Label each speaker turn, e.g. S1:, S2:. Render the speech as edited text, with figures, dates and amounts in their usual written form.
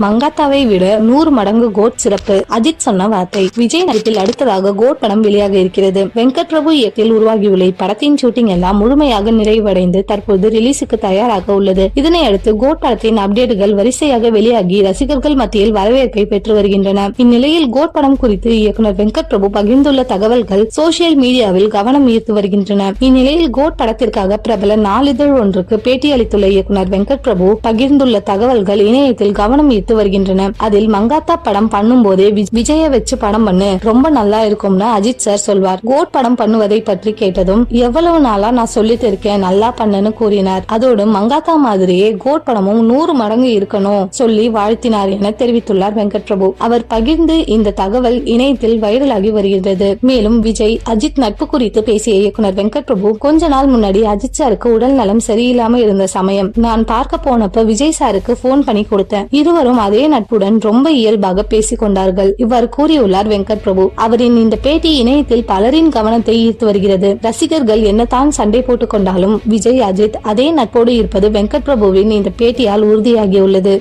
S1: மங்காத்தாவை விட 100 மடங்கு கோட் சிறப்பு. அஜித் சொன்ன வார்த்தை. விஜய் நடிப்பில் அடுத்ததாக கோட் படம் வெளியாக இருக்கிறது. வெங்கட் பிரபு இயக்கத்தில் உருவாகியுள்ள படத்தின் ஷூட்டிங் எல்லாம் முழுமையாக நிறைவடைந்து தற்போது ரிலீஸுக்கு தயாராக உள்ளது. இதனை அடுத்து கோட் படத்தின் அப்டேட்டுகள் வரிசையாக வெளியாகி ரசிகர்கள் மத்தியில் வரவேற்பை பெற்று வருகின்றன. இந்நிலையில் கோட் படம் குறித்து இயக்குனர் வெங்கட் பிரபு பகிர்ந்துள்ள தகவல்கள் சோசியல் மீடியாவில் கவனம் ஈர்த்து வருகின்றன. இந்நிலையில் கோட் படத்திற்காக பிரபல நாளிதழ் ஒன்றுக்கு பேட்டி அளித்துள்ள இயக்குனர் வெங்கட் பிரபு பகிர்ந்துள்ள தகவல்கள் இணையத்தில் கவனம் ஈர்த்து வருகின்றன. அதில் மங்காத்தா படம் பண்ணும் போதே விஜய வச்சு படம் பண்ணு, ரொம்ப நல்லா இருக்கும்னு அஜித் சார் சொல்வார். கோட் படம் பண்ணுவதை பற்றி கேட்டதும் எவ்வளவு நாளா நான் சொல்லிட்டு இருக்கேன், நல்லா பண்ணுன்னு கூறினார். அதோடு மங்காத்தா மாதிரியே கோட் படமும் 100 மடங்கு இருக்கணும் சொல்லி வாழ்த்தினார் என தெரிவித்துள்ளார் வெங்கட் பிரபு. அவர் பகிர்ந்து இந்த தகவல் இணையத்தில் வைரலாகி வருகிறது. மேலும் விஜய் அஜித் நட்பு குறித்து பேசிய இயக்குனர் வெங்கட் பிரபு, கொஞ்ச நாள் முன்னாடி அஜித் சாருக்கு உடல் நலம் சரியில்லாம இருந்த சமயம் நான் பார்க்க போனப்ப விஜய் சாருக்கு போன் பண்ணி கொடுத்தேன். இருவரும் அதே நட்புடன் ரொம்ப இயல்பாக பேசிக் கொண்டார்கள். இவ்வாறு கூறியுள்ளார் வெங்கட் பிரபு. அவரின் இந்த பேட்டி இணையத்தில் பலரின் கவனத்தை ஈர்த்து வருகிறது. ரசிகர்கள் என்னதான் சண்டை போட்டுக் கொண்டாலும் விஜய் அஜித் அதே நட்போடு இருப்பது வெங்கட் பிரபுவின் இந்த பேட்டியால் உறுதியாகியுள்ளது.